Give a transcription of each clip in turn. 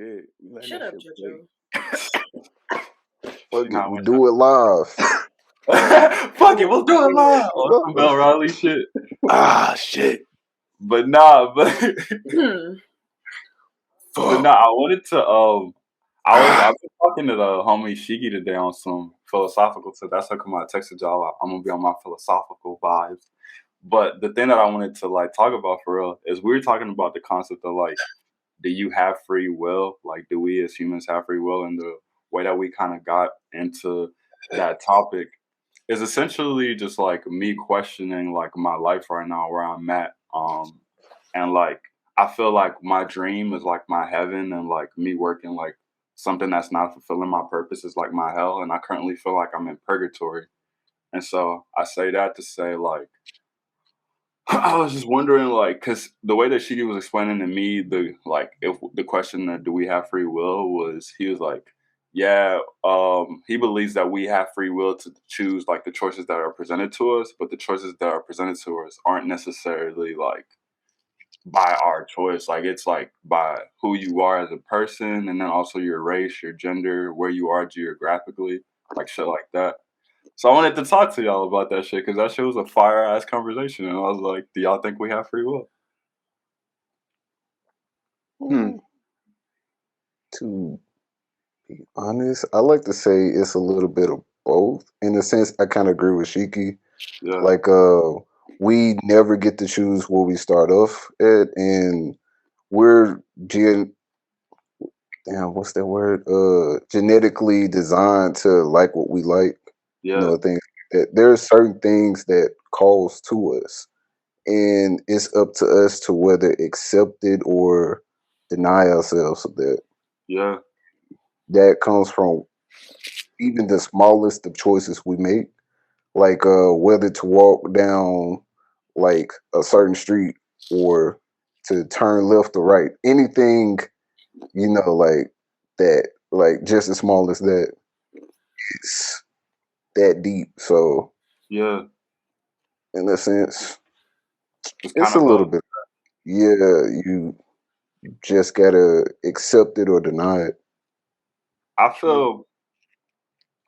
shit. We letting Shut that up, shit play. Fuck it, we do it live. Fuck it, we'll do it live. On some Bell Riley shit. Shit. But nah, but Hmm. but nah, I wanted to I've been talking to the homie Shiki today on some philosophical stuff. That's how come I texted y'all. I'm gonna be on my philosophical vibes. But the thing that I wanted to like talk about for real is we were talking about the concept of like, do you have free will? Like, do we as humans have free will? And the way that we kind of got into that topic is essentially just like me questioning like my life right now, where I'm at. And like I feel like my dream is like my heaven, and like me working like something that's not fulfilling my purpose is like my hell. And I currently feel like I'm in purgatory. And so I say that to say like I was just wondering, like, because the way that Shiki was explaining to me, the like, if the question that do we have free will was, he was like, yeah, he believes that we have free will to choose like the choices that are presented to us, but the choices that are presented to us aren't necessarily like by our choice. Like it's like by who you are as a person, and then also your race, your gender, where you are geographically, like shit like that. So I wanted to talk to y'all about that shit because that shit was a fire ass conversation, and I was like, "Do y'all think we have free will?" To be honest, I like to say it's a little bit of both. In a sense, I kind of agree with Shiki. Yeah, Like, we never get to choose where we start off at, and we're what's that word? Genetically designed to like what we like. You yeah, know, things that there are certain things that calls to us, and it's up to us to whether accept it or deny ourselves of that. yeah, That comes from even the smallest of choices we make, like whether to walk down like a certain street or to turn left or right. Anything, like that, like just as small as that, it's that deep. So yeah. in a sense, It's it's kind a of little both. bit. Yeah, you just gotta accept it or deny it. I feel,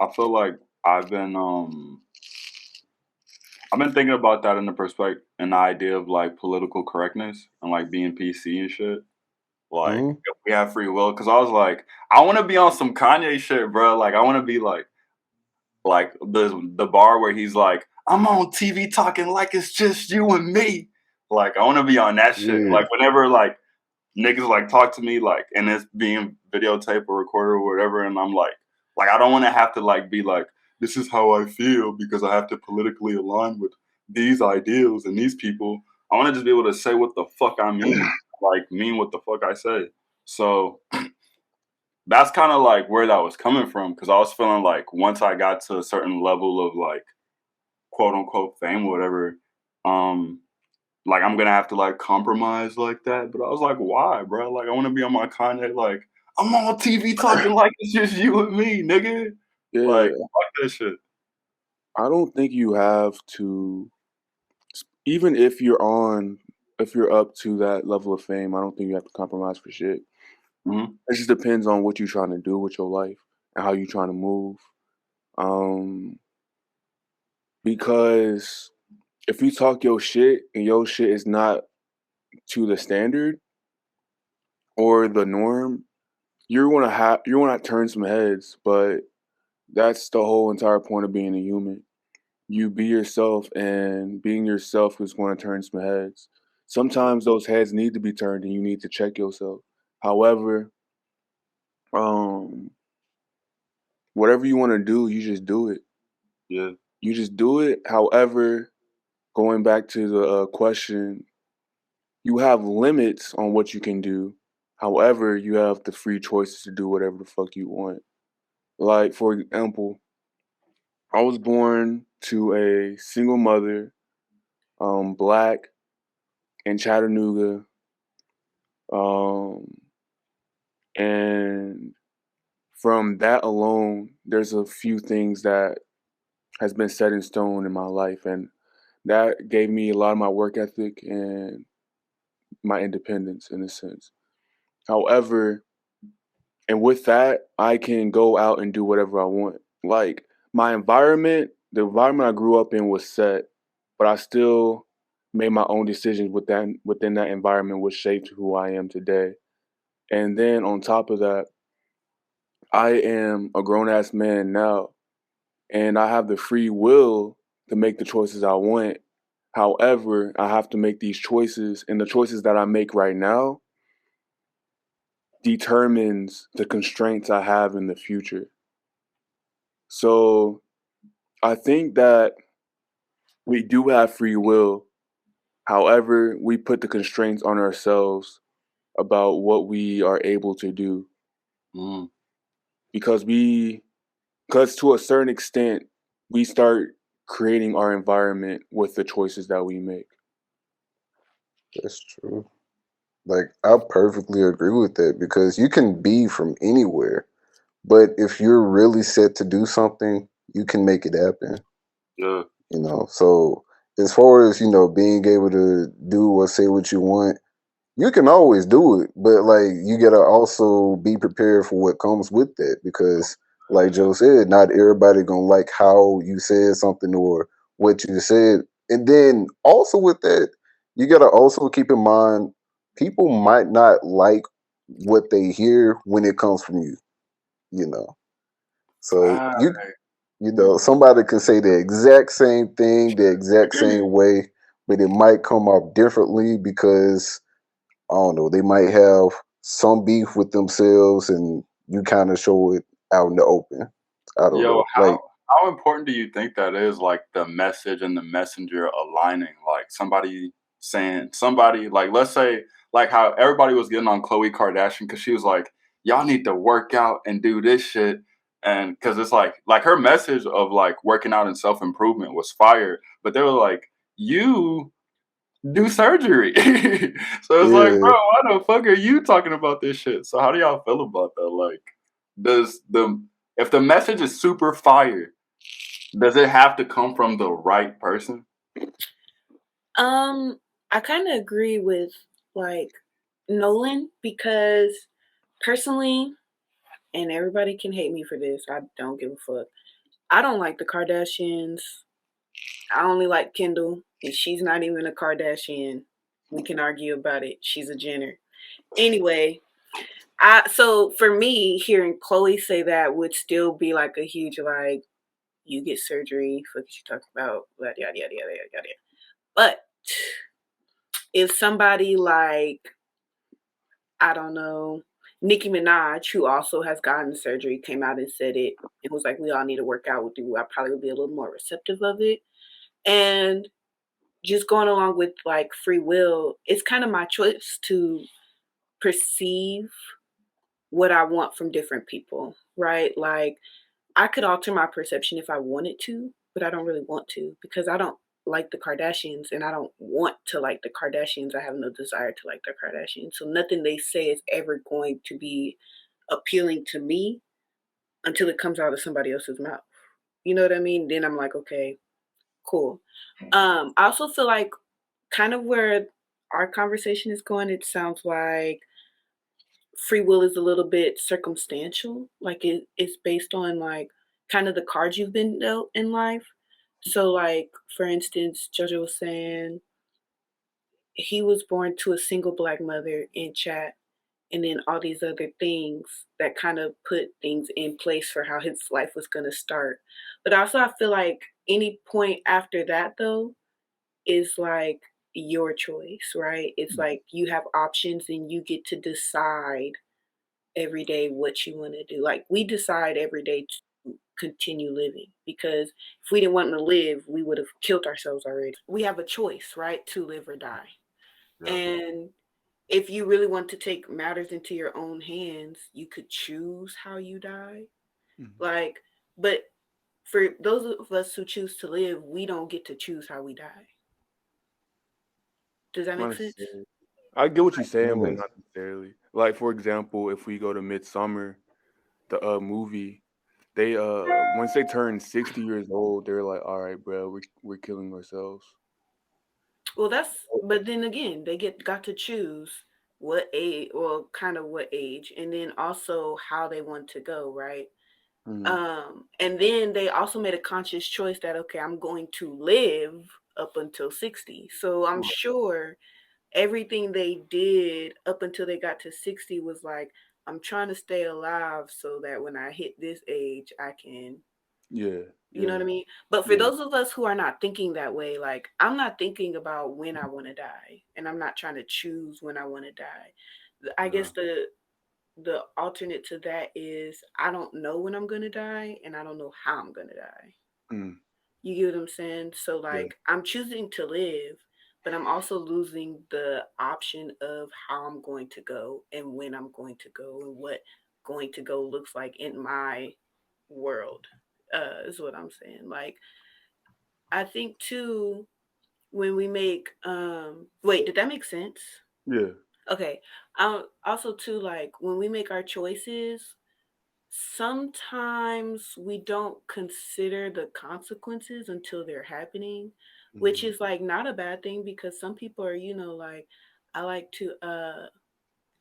I feel like I've been thinking about that in the perspective and the idea of like political correctness and like being PC and shit. Like Hmm. if we have free will, because I was like, I want to be on some Kanye shit, bro. Like I want to be like the bar where he's like, I'm on TV talking like it's just you and me. Like I want to be on that shit. Yeah, Like whenever like niggas like talk to me like and it's being videotaped or recorded or whatever, and I'm like I don't want to have to like be like this is how I feel because I have to politically align with these ideals and these people. I want to just be able to say what the fuck I mean, like mean what the fuck I say. So that's kind of like where that was coming from because I was feeling like once I got to a certain level of like quote unquote fame or whatever, um, like I'm gonna have to like compromise like that. But I was like, why, bro? Like I want to be on my Kanye. Like I'm on TV talking like it's just you and me, nigga. Yeah, Like fuck that shit. I don't think you have to, even if you're up to that level of fame, I don't think you have to compromise for shit. Mm-hmm. It just depends on what you're trying to do with your life and how you're trying to move. Because if you talk your shit and your shit is not to the standard or the norm, you're gonna turn some heads. But that's the whole entire point of being a human. You be yourself, and being yourself is going to turn some heads. Sometimes those heads need to be turned, and you need to check yourself. However, um, whatever you want to do, you just do it. Yeah, You just do it. However, going back to the question, you have limits on what you can do. However, you have the free choices to do whatever the fuck you want. Like, for example, I was born to a single mother, black, in Chattanooga, um, and from that alone, there's a few things that has been set in stone in my life, and that gave me a lot of my work ethic and my independence in a sense. However, And with that, I can go out and do whatever I want. Like my environment, the environment I grew up in was set, but I still made my own decisions within that environment, which shaped who I am today. And then on top of that, I am a grown ass man now, and I have the free will to make the choices I want. However, I have to make these choices, and the choices that I make right now determines the constraints I have in the future. So I think that we do have free will. However, we put the constraints on ourselves about what we are able to do. Mm. Because to a certain extent, we start creating our environment with the choices that we make. That's true. Like, I perfectly agree with that because you can be from anywhere, but if you're really set to do something, you can make it happen. Yeah. You know, so as far as, you know, being able to do or say what you want, you can always do it, but like you gotta also be prepared for what comes with that because like Joe said, not everybody gonna like how you said something or what you said. And then also with that, you gotta also keep in mind people might not like what they hear when it comes from you, you know. So Right. you know, somebody can say the exact same thing the exact same way, but it might come off differently because I don't know, they might have some beef with themselves and you kind of show it out in the open. I don't Yo, know. Like, how important do you think that is, like the message and the messenger aligning? Like somebody, like let's say, like how everybody was getting on Khloe Kardashian because she was like, y'all need to work out and do this shit. And because it's like her message of like working out and self improvement was fire, but they were like, you do surgery. So it's like, bro, yeah, why the fuck are you talking about this shit? So how do y'all feel about that? Like, does the if the message is super fire, does it have to come from the right person? I kind of agree with like Nolan because personally, and everybody can hate me for this, I don't give a fuck. I don't like the Kardashians. I only like Kendall, and she's not even a Kardashian. We can argue about it. She's a Jenner. Anyway, so for me, hearing Khloe say that would still be like a huge like, you get surgery, what you talking about, yada yada yada yada yada. But if somebody like, I don't know, Nicki Minaj, who also has gotten surgery, came out and said it, and was like, we all need to work out with you, I probably would be a little more receptive of it. And just going along with like free will, it's kind of my choice to perceive what I want from different people, right? Like I could alter my perception if I wanted to, but I don't really want to because I don't like the Kardashians and I don't want to like the Kardashians. I have no desire to like the Kardashians. So nothing they say is ever going to be appealing to me until it comes out of somebody else's mouth. You know what I mean? Then I'm like, okay, cool. I also feel like kind of where our conversation is going, it sounds like free will is a little bit circumstantial. Like it's based on like kind of the cards you've been dealt in life. So like for instance, Jojo was saying he was born to a single black mother in chat and then all these other things that kind of put things in place for how his life was going to start. But also I feel like any point after that though is like your choice, right? It's like you have options and you get to decide every day what you want to do. Like we decide every day to continue living because if we didn't want to live, we would have killed ourselves already. We have a choice, right, to live or die. Yeah. And if you really want to take matters into your own hands, you could choose how you die. Like, but for those of us who choose to live, we don't get to choose how we die. Does that make sense? I get what you're saying, but yeah, not necessarily. Like for example, if we go to Midsummer, the movie, they once they turn 60 years old, they're like, all right, bro, we're killing ourselves. Well, but then again, they got to choose what age, well, kind of what age, and then also how they want to go, right? Mm. And then they also made a conscious choice that, okay, I'm going to live up until 60. So I'm sure everything they did up until they got to 60 was like, I'm trying to stay alive so that when I hit this age, I can, Yeah. you know what I mean? But for those of us who are not thinking that way, like, I'm not thinking about when I want to die, and I'm not trying to choose when I want to die. I guess the alternate to that is I don't know when I'm gonna die, and I don't know how I'm gonna die. Mm. You get what I'm saying? So Yeah. like, I'm choosing to live, but I'm also losing the option of how I'm going to go and when I'm going to go and what going to go looks like in my world. Is what I'm saying. Like, I think too, when we make wait, did that make sense? Yeah. Okay. Also too, like, when we make our choices, sometimes we don't consider the consequences until they're happening, which Mm. is like not a bad thing, because some people are, like, I like to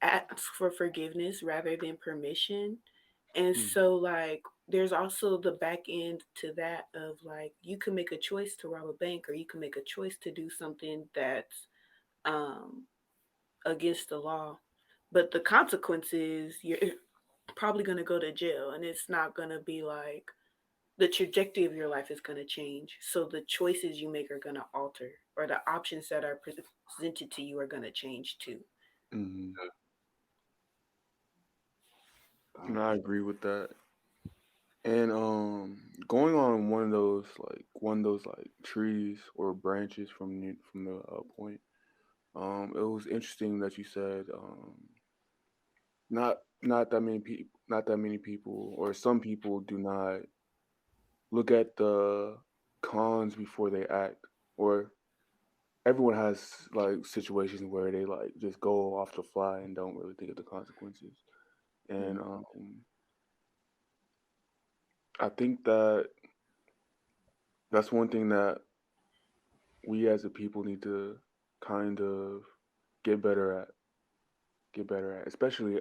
ask for forgiveness rather than permission. And Mm. so like, there's also the back end to that of like, you can make a choice to rob a bank, or you can make a choice to do something that's um against the law, but the consequences, you're probably going to go to jail, and it's not going to be like the trajectory of your life is going to change. So the choices you make are going to alter, or the options that are presented to you are going to change too. Mm. And I agree with that. And going on one of those like trees or branches from the point. It was interesting that you said not that many people, or some people do not look at the cons before they act, or everyone has like situations where they like just go off the fly and don't really think of the consequences. And Mm-hmm. I think that that's one thing that we as a people need to kind of get better at, especially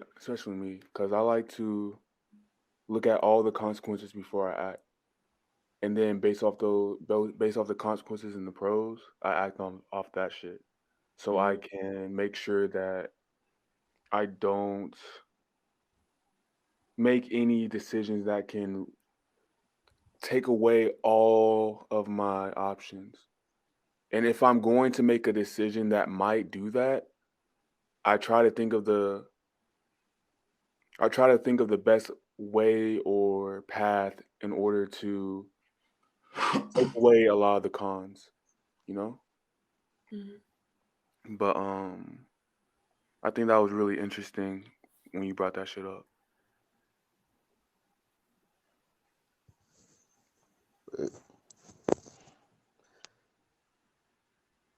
me, because I like to look at all the consequences before I act, and then based off the consequences and the pros, I act on off that shit, so I Mm-hmm. can make sure that I don't make any decisions that can take away all of my options. And if I'm going to make a decision that might do that, I try to think of the I try to think of the best way or path in order to take away a lot of the cons, you know? Mm-hmm. But I think that was really interesting when you brought that shit up.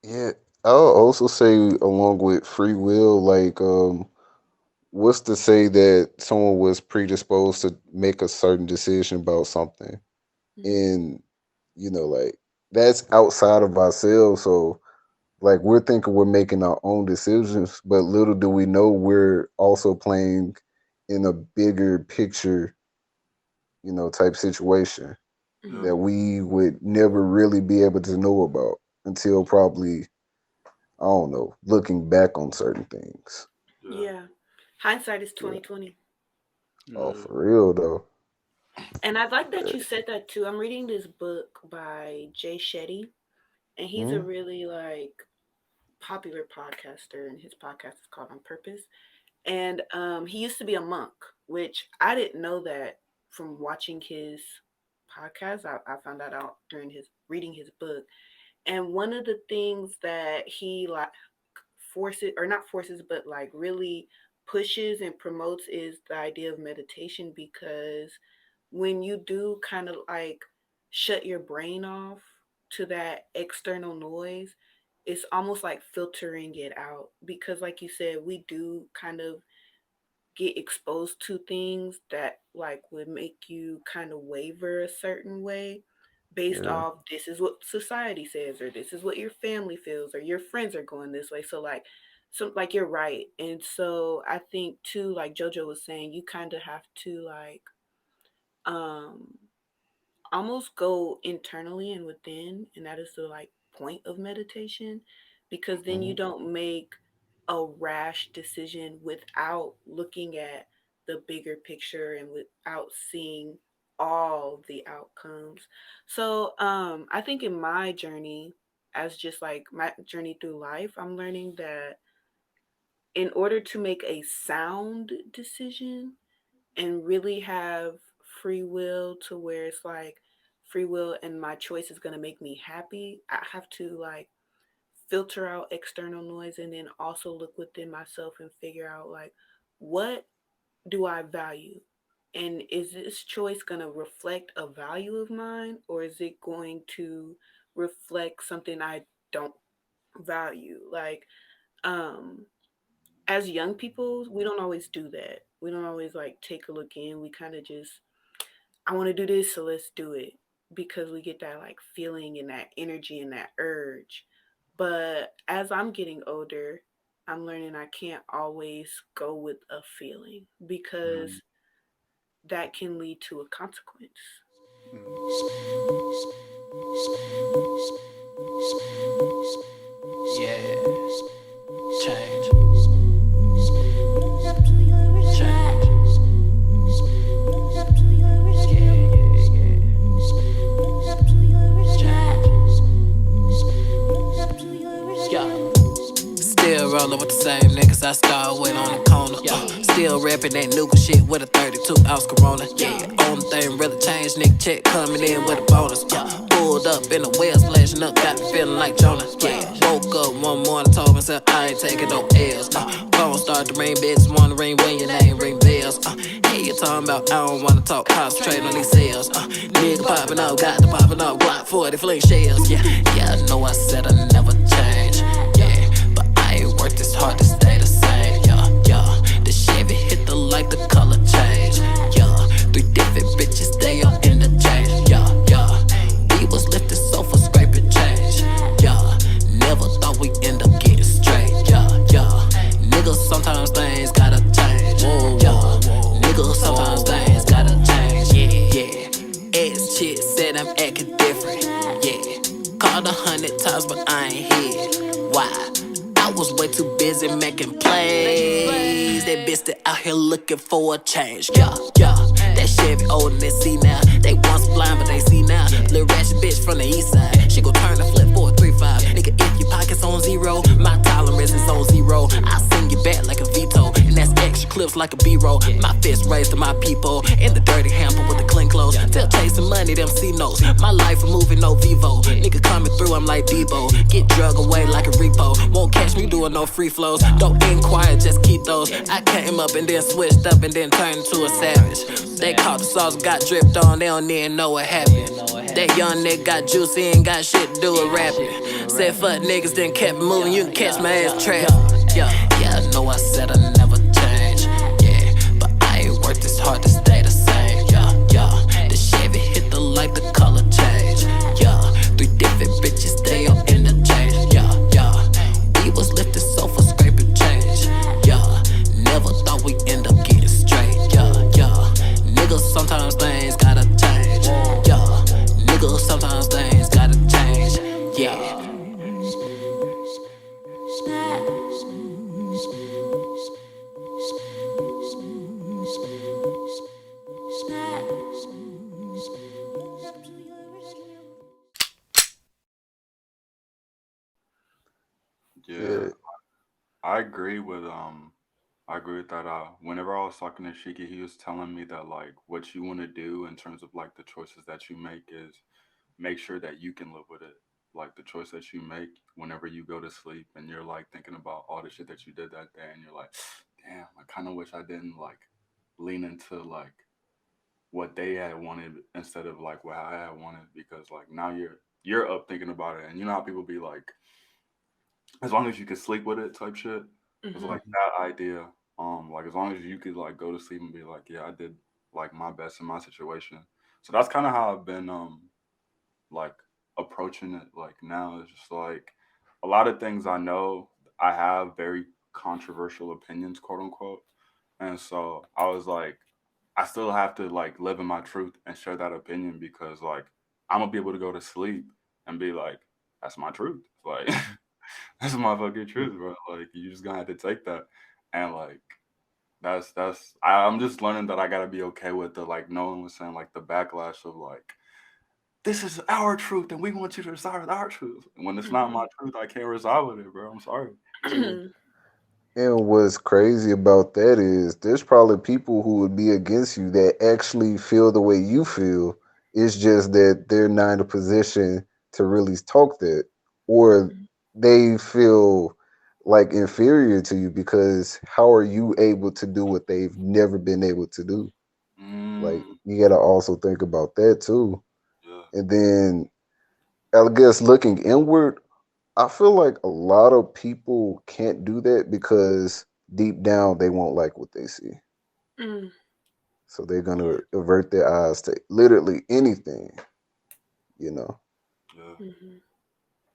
Yeah, I'll also say along with free will, like what's to say that someone was predisposed to make a certain decision about something, Mm-hmm. and like that's outside of ourselves. So like we're thinking we're making our own decisions, but little do we know we're also playing in a bigger picture, type situation Yeah. that Mm-hmm. we would never really be able to know about until probably, I don't know, looking back on certain things. Yeah. Yeah, hindsight is Yeah. 2020. Oh, Yeah. for real though. And I like that you said that too. I'm reading this book by Jay Shetty, and he's a Hmm. really like popular podcaster, and his podcast is called On Purpose. And he used to be a monk, which I didn't know that from watching his podcast. I found that out during his reading his book. And one of the things that he like forces, or not forces, but like really pushes and promotes, is the idea of meditation, because when you do kind of like shut your brain off to that external noise, it's almost like filtering it out, because like you said, we do kind of get exposed to things that like would make you kind of waver a certain way based Yeah. off, this is what society says, or this is what your family feels, or your friends are going this way. So like, so like you're right. And so I think too, like Jojo was saying, you kind of have to like um almost go internally and within, and that is the like point of meditation, because then you Hmm. don't make a rash decision without looking at the bigger picture and without seeing all the outcomes. So I think in my journey, as just like my journey through life, I'm learning that in order to make a sound decision and really have free will to where it's like free will and my choice is going to make me happy, I have to like filter out external noise and then also look within myself and figure out like what do I value, and is this choice going to reflect a value of mine, or is it going to reflect something I don't value? Like um as young people, we don't always do that. We don't always like take a look in. We kind of just, I want to do this, so let's do it, because we get that like feeling and that energy and that urge. But as I'm getting older, I'm learning I can't always go with a feeling because Mm. that can lead to a consequence. Yeah, change, change. Yeah, yeah, yeah. Yeah. Still rollin' with the same niggas I started with on the corner. Still rapping that nuka shit with a 32-ounce Corona. Yeah, only thing really changed, nigga check coming in with a bonus. Pulled up in a well, splashing up, got me feeling like Jonah. Yeah, woke up one morning, told myself I ain't taking no L's. Phone start to ring, bitches wanna ring when your name ring bells. Hey, you talking about I don't wanna talk, concentrate on these sales. Nigga popping up, got the popping up, Glock 40 fling shells. Yeah, I know I said I never change. Yeah, but I ain't worked this hard to stay the same. Yeah, the Chevy hit the light, the color change. Yeah, 3 different bitches, they all in the change. Yeah, we was lifting sofa scraping change. Yeah, never thought we end up getting straight. Yeah, niggas sometimes things gotta change. Yeah, niggas sometimes things gotta change. Yeah, ex chick said I'm acting different. Yeah, called 100 times but I ain't here. Why? I was way too busy making plays. That bitch that out here looking for a change. Yeah, that Chevy old and they see now. They once blind but they see now. Little ratchet bitch from the east side. She gon' turn the flip for a 3-5. Nigga, if your pockets on zero, my tolerance is on zero. I sing you back like a veto, and that's extra clips like a B-roll. My fist raised to my people in the dirty hamper with the clean clothes. Still chasing money, them C-notes. My life a movie, no Vivo. Nigga coming through, I'm like Debo. Get drug away like a repo. Won't catch me doing no free flows. Don't inquire, just keep those. I came up and then switched up and then turned into a savage. They caught the sauce, got dripped on, they don't even know what happened. That young nigga got juicy, ain't got shit to do with rapping. Said fuck niggas, then kept moving, you can catch my ass trapped. Yeah, I know I said I never change. Yeah, but I ain't worked this hard to stay the same. Yeah, the Chevy hit the light, the color change. Yeah, 3 different bitches, they all in the change. Yeah, we was lifting sofa scraping change. Yeah, never thought we end up getting straight. Yeah, niggas sometimes things gotta change. Yeah, niggas sometimes things gotta change. Yeah. Yeah, I agree with that. Whenever I was talking to Shiki, he was telling me that like what you want to do in terms of like the choices that you make is make sure that you can live with it. Like the choice that you make whenever you go to sleep and you're like thinking about all the shit that you did that day and you're like, damn, I kind of wish I didn't like lean into like what they had wanted instead of like what I had wanted, because like now you're up thinking about it, and you know how people be like, as long as you can sleep with it type shit. It's Mm-hmm. like that idea. Like as long as you could like go to sleep and be like, yeah, I did like my best in my situation. So that's kind of how I've been like approaching it. Like now it's just like a lot of things I know I have very controversial opinions, quote unquote. And so I was like, I still have to like live in my truth and share that opinion because like I'm gonna be able to go to sleep and be like, that's my truth. Like that's my fucking truth, bro. Like you just gonna have to take that. And like I'm just learning that I gotta be okay with the like Nolan was saying, like the backlash of like this is our truth and we want you to reside with our truth. When it's not my truth, I can't reside with it, bro. I'm sorry. And what's crazy about that is there's probably people who would be against you that actually feel the way you feel. It's just that they're not in a position to really talk that, or they feel like inferior to you because how are you able to do what they've never been able to do? Like Mm, you got to also think about that too. yeah. And then I guess looking inward, I feel like a lot of people can't do that because deep down they won't like what they see. Mm. So they're gonna avert their eyes to literally anything, you know. Yeah. Mhm.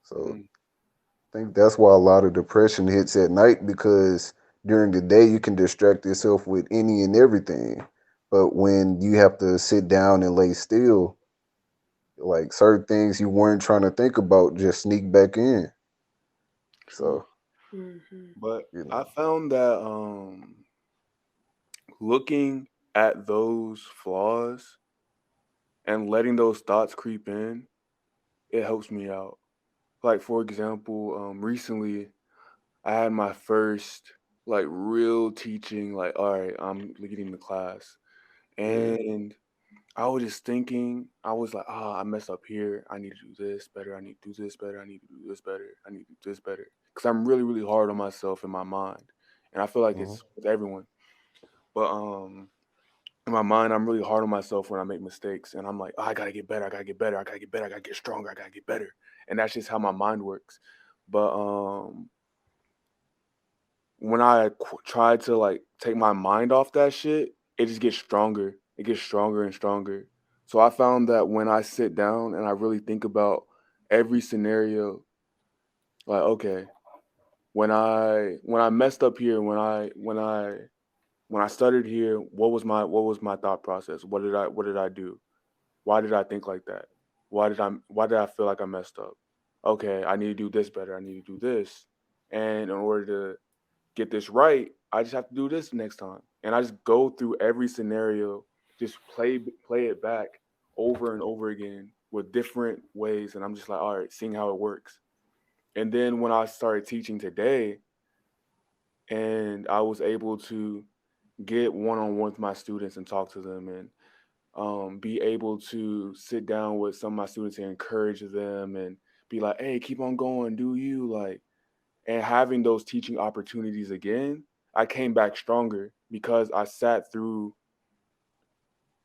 So Mm. I think that's why a lot of depression hits at night because during the day you can distract yourself with any and everything. But when you have to sit down and lay still, like certain things you weren't trying to think about just sneak back in. True. So, Mhm. But you I know. found that looking at those flaws and letting those thoughts creep in, it helps me out. Like for example, recently I had my first like real teaching, like, all right, I'm leading the class. And I was just thinking, I was like, I messed up here. I need to do this better. I need to do this better. I need to do this better. I need to do this better. Because I'm really, really hard on myself in my mind. And I feel like Mhm. it's with everyone. But in my mind, I'm really hard on myself when I make mistakes. And I'm like, I gotta get better. I gotta get better. I gotta get better. I gotta get stronger. I gotta get better. And that's just how my mind works. But when I try to like take my mind off that shit, it just gets stronger. It gets stronger and stronger. So I found that when I sit down and I really think about every scenario, like okay, when I messed up here, when I stuttered here, what was my thought process? What did I do? Why did I think like that? Why did I feel like I messed up? Okay, I need to do this better. I need to do this. And in order to get this right, I just have to do this next time. And I just go through every scenario, just play it back over and over again with different ways. And I'm just like, all right, seeing how it works. And then when I started teaching today, and I was able to get one on one with my students and talk to them and be able to sit down with some of my students and encourage them and be like, hey, keep on going, do you like and having those teaching opportunities again, I came back stronger because I sat through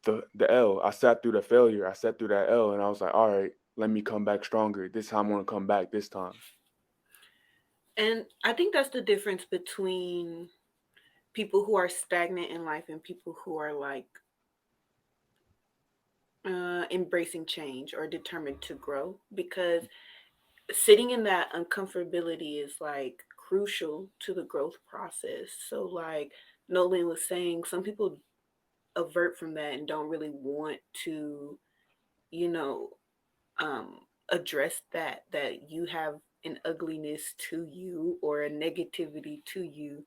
the L. I sat through the failure. I sat through that L and I was like, all right, let me come back stronger. This time I'm gonna come back this time. And I think that's the difference between people who are stagnant in life and people who are like embracing change or determined to grow. Because sitting in that uncomfortability is like crucial to the growth process. So, like Nolan was saying, some people avert from that and don't really want to, you know, um, address that you have an ugliness to you or a negativity to you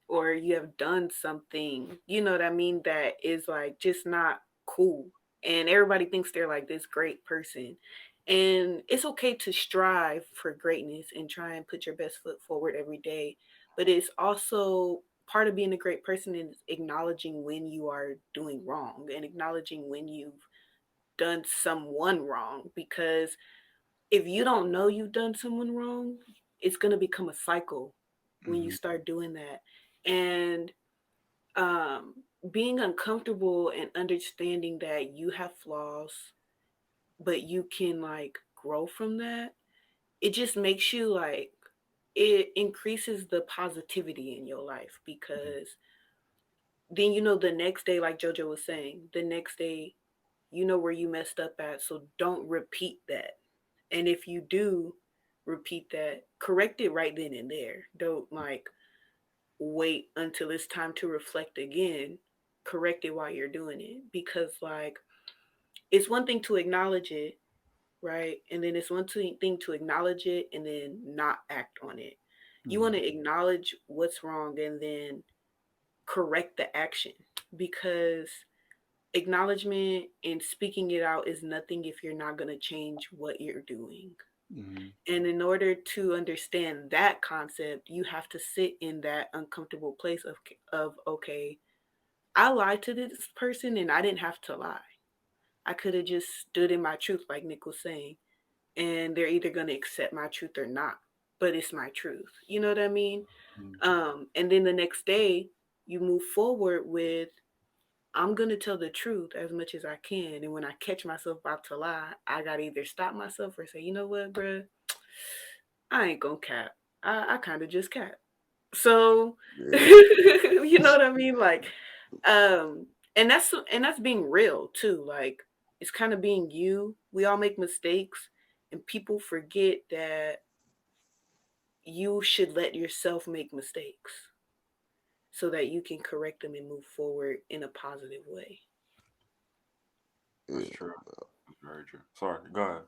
or you have done something, you know what I mean, that is like just not cool. And everybody thinks they're like this great person. And it's okay to strive for greatness and try and put your best foot forward every day. But it's also part of being a great person is acknowledging when you are doing wrong and acknowledging when you've done someone wrong. Because if you don't know you've done someone wrong, it's going to become a cycle when you Hmm. start doing that. And um, being uncomfortable and understanding that you have flaws, but you can like grow from that, it just makes you like, it increases the positivity in your life because then you know the next day, like JoJo was saying, the next day, you know where you messed up at. So don't repeat that. And if you do repeat that, correct it right then and there. Don't like wait until it's time to reflect again, correct it while you're doing it. Because, like, it's one thing to acknowledge it, right? And then it's thing to acknowledge it and then not act on it. You want to acknowledge what's wrong and then correct the action, because acknowledgement and speaking it out is nothing if you're not going to change what you're doing. And in order to understand that concept, you have to sit in that uncomfortable place of okay, I lied to this person and I didn't have to lie. I could have just stood in my truth, like Nick was saying, and they're either going to accept my truth or not. But it's my truth. You know what I mean? And then the next day, you move forward with, I'm going to tell the truth as much as I can. And when I catch myself about to lie, I got to either stop myself or say, you know what, bruh? I ain't going to cap. I kind of just cap. So, Yeah. you know what I mean? Like, and that's being real too. Like, it's kind of being you. We all make mistakes, and people forget that you should let yourself make mistakes so that you can correct them and move forward in a positive way. That's Yeah. true. That's very true. Sorry, go ahead.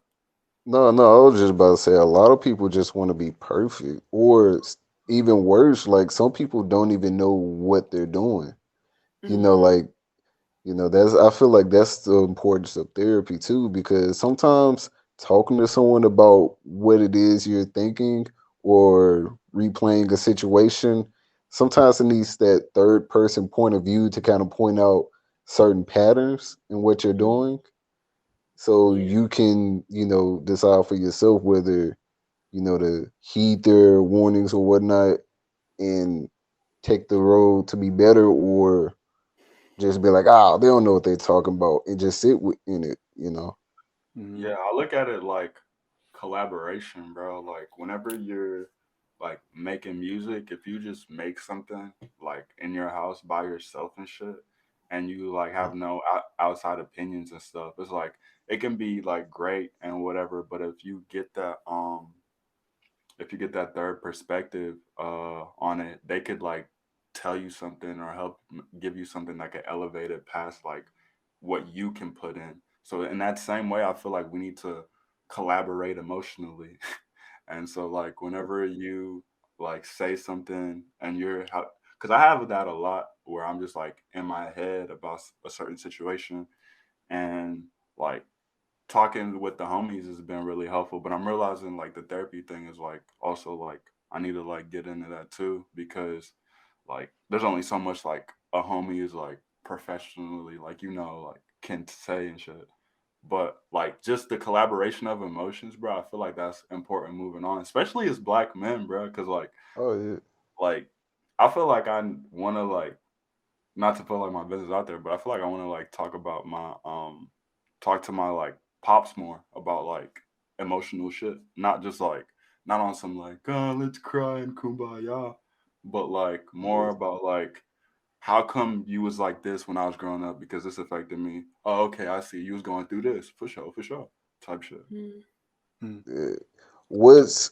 No, no, I was just about to say a lot of people just want to be perfect, or even worse, like some people don't even know what they're doing. You know, Mm-hmm. like that's I feel like that's the importance of therapy too, because sometimes talking to someone about what it is you're thinking or replaying a situation, sometimes it needs that third person point of view to kind of point out certain patterns in what you're Mm-hmm. doing, so Yeah. you can decide for yourself whether to heed their warnings or whatnot and take the road to be better, or just be like, they don't know what they're talking about, and just in it. Yeah, I look at it like collaboration, bro. Like whenever you're like making music, if you just make something like in your house by yourself and shit, and you like have no outside opinions and stuff, it's like it can be like great and whatever. But if you get that third perspective on it, they could like tell you something or help give you something that could elevate it past like what you can put in. So in that same way, I feel like we need to collaborate emotionally. And so like whenever you like say something and because I have that a lot where I'm just like in my head about a certain situation, and like talking with the homies has been really helpful. But I'm realizing like the therapy thing is like also like I need to like get into that too, because like there's only so much like a homie is like professionally like like can say and shit. But like just the collaboration of emotions, bro, I feel like that's important moving on, especially as black men, bro, because Oh yeah. like I feel like I want to like not to put like my business out there, but I feel like I want to like talk to my like pops more about like emotional shit, not just like not on some like let's cry and kumbaya, but like more Yeah. about like how come you was like this when I was growing up because this affected me. Oh, okay, I see you was going through this for sure, type shit. Yeah. What's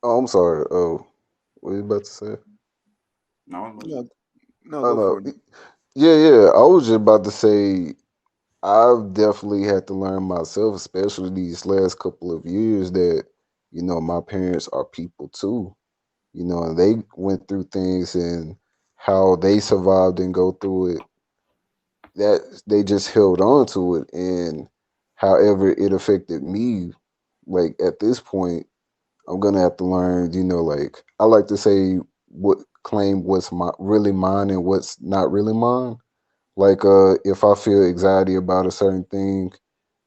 Oh, I'm sorry. Oh, what you about to say? No, I'm listening. No, no, Oh go no. for it. Yeah, yeah. I was just about to say I've definitely had to learn myself, especially these last couple of years, that my parents are people too. And they went through things, and how they survived and go through it, that they just held on to it, and however it affected me, like at this point, I'm gonna have to learn, like I like to say, what claim what's really mine and what's not really mine. Like if I feel anxiety about a certain thing,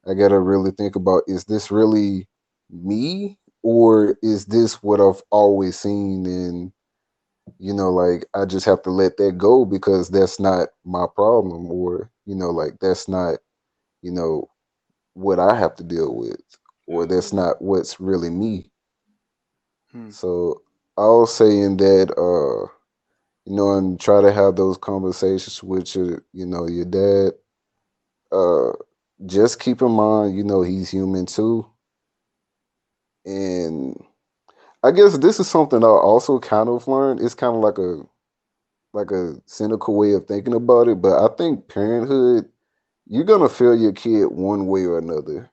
I gotta really think about, is this really me, or is this what I've always seen? And like I just have to let that go, because that's not my problem, or like that's not you know what I have to deal with, or that's Mm-hmm. not what's really me. Hmm. So I'll say in that, and try to have those conversations with your dad. Uh, just keep in mind, he's human too, and I guess this is something I also kind of learned. It's kind of like a like a cynical way of thinking about it, but I think parenthood, you're gonna fail your kid one way or another.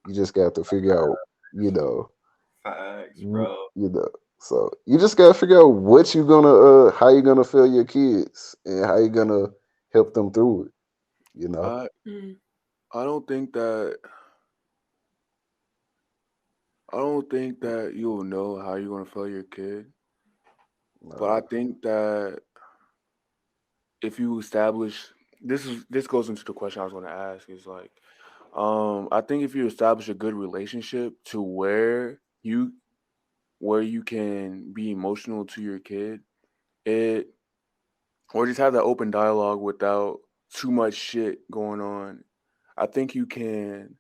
You just got to figure out, you know, Facts, you bro. know. So you just gotta figure out what you gonna, how you gonna fail your kids and how you gonna help them through it. You know. I I don't think that you'll know how you're gonna fail your kid, but I think that if you establish this goes into the question I was gonna ask is like, I think if you establish a good relationship to where you can be emotional to your kid, it or just have that open dialogue without too much shit going on. I think you can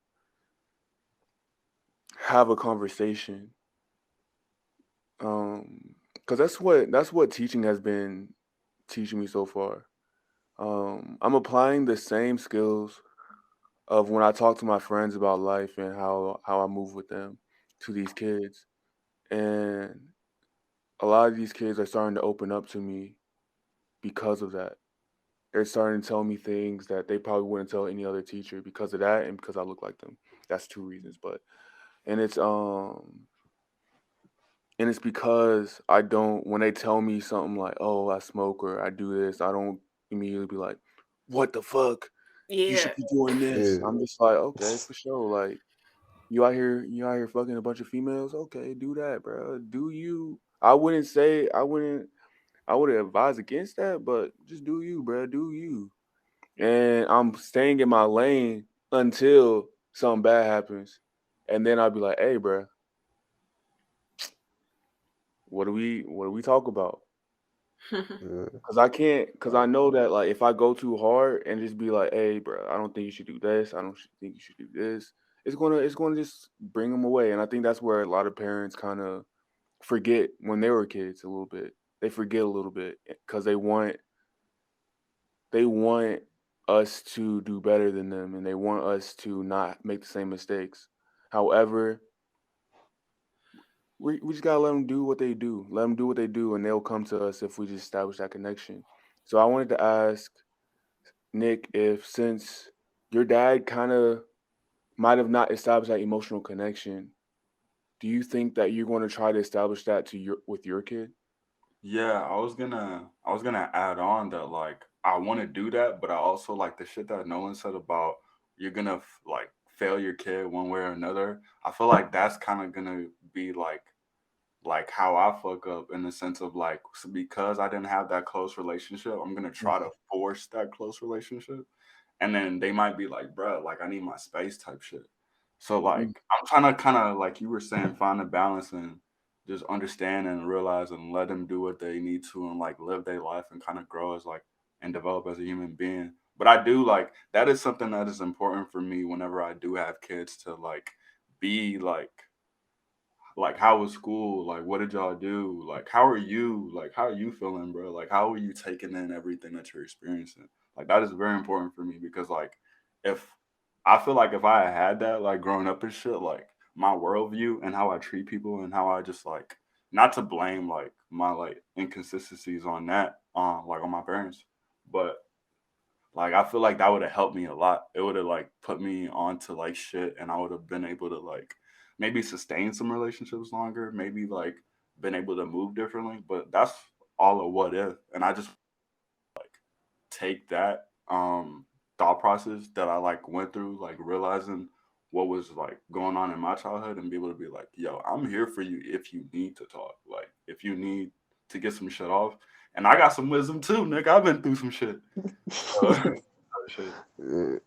have a conversation. Because that's what teaching has been teaching me so far. I'm applying the same skills of when I talk to my friends about life and how I move with them to these kids. And a lot of these kids are starting to open up to me because of that. They're starting to tell me things that they probably wouldn't tell any other teacher because of that and because I look like them. That's two reasons, but and it's because I don't when they tell me something like, "Oh, I smoke or I do this," I don't immediately be like, "What the fuck? You should Yeah. be doing this." Yeah. I'm just like, "Okay, for sure." Like you out here fucking a bunch of females? Okay, do that, bro. Do you? I would advise against that, but just do you, bro. Do you? And I'm staying in my lane until something bad happens, and then I'll be like, "Hey, bro, what do we talk about?" Yeah. Cause I know that like if I go too hard and just be like, "Hey, bro, I don't think you should do this. I don't think you should do this," it's gonna just bring them away. And I think that's where a lot of parents kind of forget when they were kids a little bit. They forget a little bit because they want us to do better than them, and they want us to not make the same mistakes. However, we just gotta let them do what they do. Let them do what they do, and they'll come to us if we just establish that connection. So I wanted to ask Nick if since your dad kind of might have not established that emotional connection, do you think that you're going to try to establish that with your kid? Yeah, I was gonna add on that like I want to do that, but I also like the shit that Nolan said about you're gonna like fail your kid one way or another. I feel like that's kind of gonna be like how I fuck up in the sense of like because I didn't have that close relationship, I'm gonna try to force that close relationship, and then they might be like, "Bruh, like I need my space" type shit. So Mm. like I'm trying to kind of like you were saying, find a balance and just understand and realize and let them do what they need to and like live their life and kind of grow as like and develop as a human being. But I do like that is something that is important for me whenever I do have kids to like be like how was school, like what did y'all do, like how are you feeling, bro, like how are you taking in everything that you're experiencing. Like that is very important for me because like if I feel like if I had that like growing up and shit, like my worldview and how I treat people and how I just like not to blame like my like inconsistencies on that like on my parents, but like I feel like that would have helped me a lot. It would have like put me onto like shit and I would have been able to like maybe sustain some relationships longer, maybe like been able to move differently. But that's all a what if. And I just take that thought process that I like went through, like realizing what was like going on in my childhood and be able to be like, yo, I'm here for you if you need to talk. Like if you need to get some shit off. And I got some wisdom too, Nick. I've been through some shit. Shit. Yeah.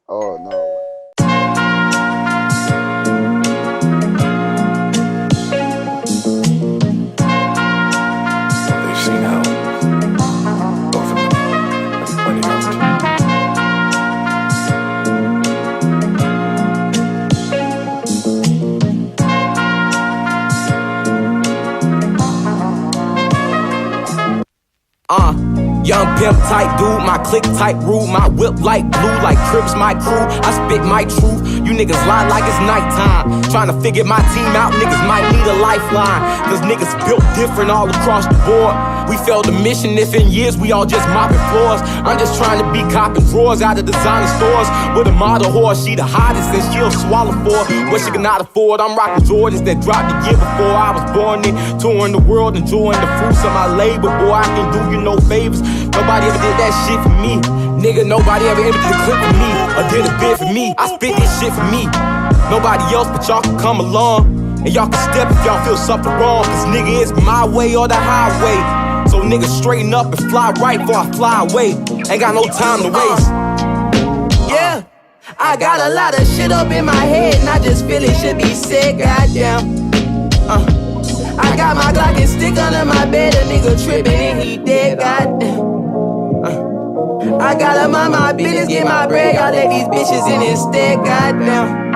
Oh no. They've seen how both of them have played out. Young pimp type dude, my click type rude, my whip like blue, like Crips my crew. I spit my truth, you niggas lie like it's nighttime. Trying to figure my team out, niggas might need a lifeline. Cause niggas built different all across the board. We failed the mission if in years we all just mopping floors. I'm just trying to be copping drawers out of designer stores. With a model horse, she the hottest and she'll swallow for what she cannot afford. I'm rocking Jordans that dropped the year before I was born in. Touring the world, enjoying the fruits of my labor. Boy, I can do you no favors. Nobody ever did that shit for me. Nigga, nobody ever emptied a clip for me or did a bit for me. I spit this shit for me. Nobody else but y'all can come along. And y'all can step if y'all feel something wrong. Cause nigga, it's my way or the highway. So niggas straighten up and fly right before I fly away. Ain't got no time to waste. Yeah, I got a lot of shit up in my head and I just feel it should be said, goddamn. I got my Glock and stick under my bed, a nigga trippin' and he dead, goddamn. I gotta mind my business, get my bread, y'all let these bitches in instead, goddamn.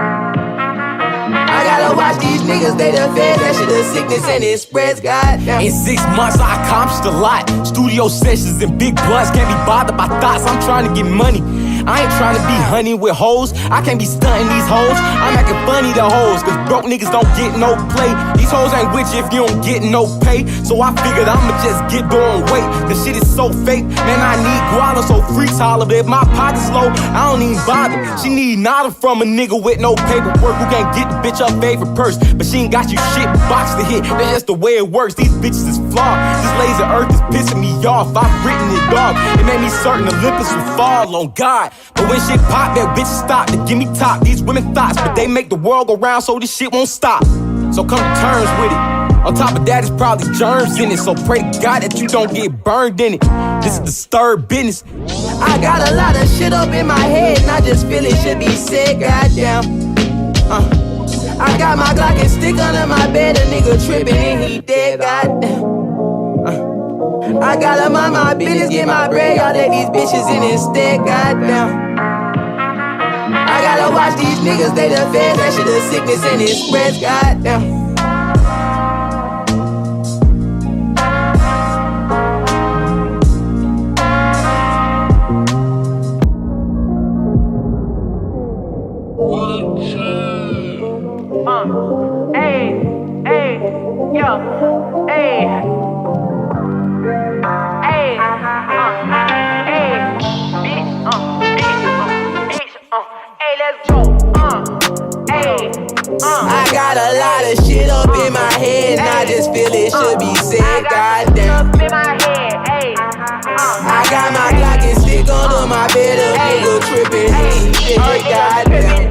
I gotta watch these niggas, they the fed, that shit a sickness and it spreads, goddamn. In 6 months I accomplished a lot. Studio sessions and big blunts, can't be bothered by thoughts. I'm trying to get money. I ain't trying to be honey with hoes. I can't be stunting these hoes. I'm acting funny to hoes, cause broke niggas don't get no play. These hoes ain't with you if you don't get no pay. So I figured I'ma just get doing weight. The shit is so fake, man, I need guala, so freaks holler. But if my pocket's low, I don't even bother. She need nada from a nigga with no paperwork who can't get the bitch her favorite purse. But she ain't got you shit box to hit. That's just the way it works. These bitches is flawed. This laser earth is pissing me off. I've written it off. It made me certain Olympus would fall on God. But when shit pop, that bitches stop to give me top. These women thoughts, but they make the world go round, so this shit won't stop. So come to terms with it. On top of that, it's probably germs in it. So pray to God that you don't get burned in it. This is disturbed business. I got a lot of shit up in my head and I just feel it should be said, goddamn. I got my Glock and stick under my bed, a nigga trippin' and he dead, goddamn. I gotta mind my business, get my bread, y'all let these bitches in instead, goddamn. I gotta watch these niggas, they the feds, that shit a sickness and it spreads, goddamn. I got a lot of shit up in my head and I just feel it should be said, goddamn. I got my Glock and stick under my bed, a nigga trippin', he dead, goddamn.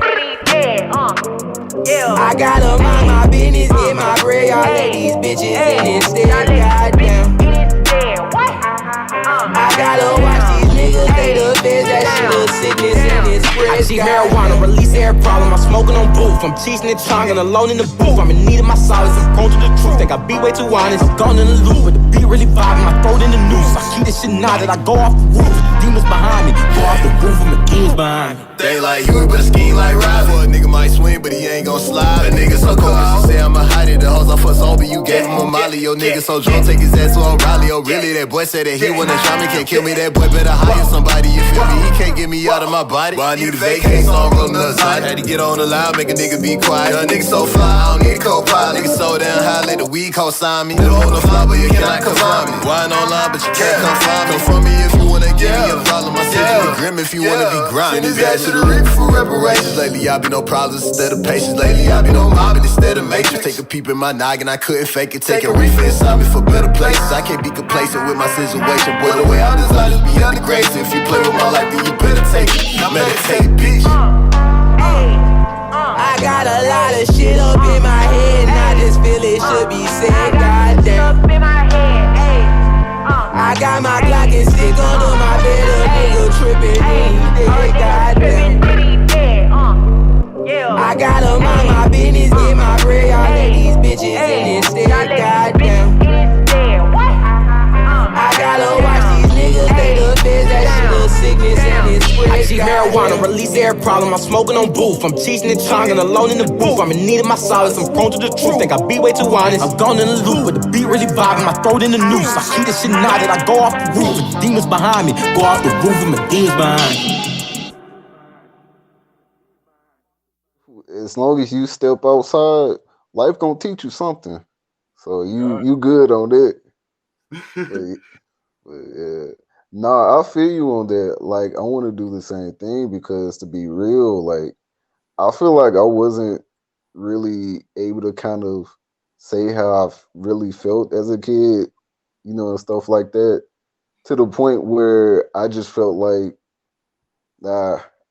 I gotta mind my business, get my bread, y'all let these bitches in instead, goddamn. I gotta watch these niggas, they the feds, that shit a sickness and it spreads. I see marijuana, release air problem. I'm smoking on booth. I'm cheesing and tonguing alone in the booth. I'm in need of my solace, I'm prone to the truth. Think I be way too honest. I'm gone in the loop, but the beat really vibing. My throat in the noose. I keep this shit knotted. I go off the roof. Demons behind me. Go off the roof and the demons behind me. They like you, but a scheme like Riley. For a nigga might swing, but he ain't gon' slide. A nigga so cold, she say I'ma hide it. The hoes off for zombie, you gave him a molly. Yo nigga so drunk, take his ass to O'Reilly. Oh really, that boy said that he wanna try me. Can't kill me, that boy better hire somebody. You feel me? He can't get me out of my body. Well, I need a vacate, so I'm rolling outside. Had to get on the line, make a nigga be quiet. Young nigga so fly, I don't need a co-pilot. Nigga so damn high, let the weed co-sign me. Live on the fly, but you cannot confine me. Wine online, but you can't come find me. Come from me if you wanna give me a problem. I said you be grim if you wanna be grinding. Send his ass to the reap for reparations. Lately I be no problems instead of patience. Lately I be no mobbing instead of matrix. Take a peep in my noggin, I couldn't fake it. Take a reefer inside me for better places. I can't be complacent with my situation. Boy, the way I design is beyond the grace. If you play with my life, then you better take it. Meditate, bitch. I got a lot of shit up in my head and I just feel it should be said, goddamn. I got my Glock and stick under my bed, a nigga trippin', he dead, goddamn. I gotta mind my business, get my bread, y'all let these bitches in instead, goddamn. I gotta watch these niggas, they the feds, that shit a sickness and it spreads. I see marijuana, release air problem. I'm smoking on booth. I'm cheesing and tonguing alone in the booth. I'm in need of my solace, I'm prone to the truth. Think I be way too honest. I'm gone in the loop, but the beat really vibing. My throat in the noose. I keep this shit knotted. I go off the roof, and the demons behind me. Go off the roof, and the demons behind me. as long as you step outside, life gonna teach you something. So God. you good on that. But, but yeah. Nah, I feel you on that. Like I want to do the same thing because to be real, like I feel like I wasn't really able to kind of say how I really felt as a kid, and stuff like that, to the point where I just felt like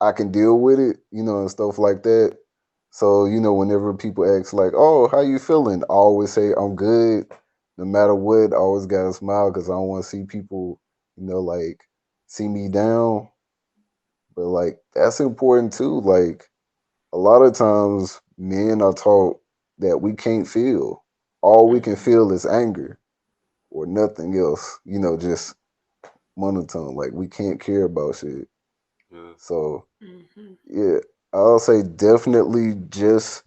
I can deal with it, and stuff like that. So, whenever people ask like, "Oh, how you feeling?" I always say I'm good, no matter what. I always gotta smile because I don't want to see people, like see me down. But like that's important too. Like a lot of times, men are taught that we can't feel. All we can Mhm. feel is anger or nothing else. Just monotone. Like we can't care about shit. Yeah. So Mhm. yeah, I'll say definitely just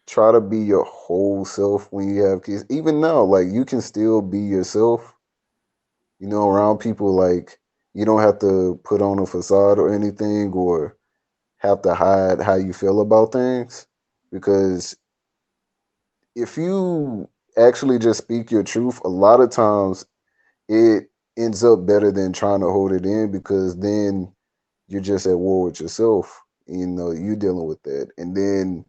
try to be your whole self when you have kids. Even now, like you can still be yourself, around people. Like you don't have to put on a facade or anything or have to hide how you feel about things. Because if you actually just speak your truth, a lot of times it ends up better than trying to hold it in because then you're just at war with yourself. You dealing with that. And then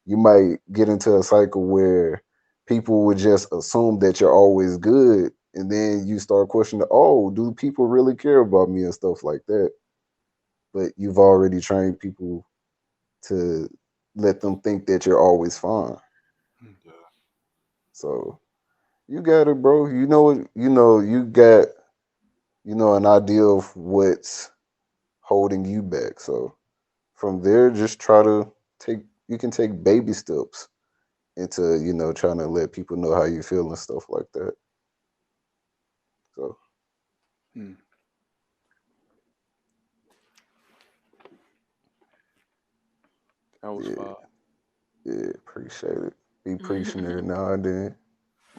you might get into a cycle where people would just assume that you're always good. And then you start questioning, oh, do people really care about me and stuff like that? But you've already trained people to let them think that you're always fine. Yeah. So you got it, bro. You got, an idea of what's holding you back. So from there, just try to you can take baby steps into, trying to let people know how you feel and stuff like that. So Hmm. That was yeah, fire. yeah, appreciate it. Be preaching Mhm. there now and then.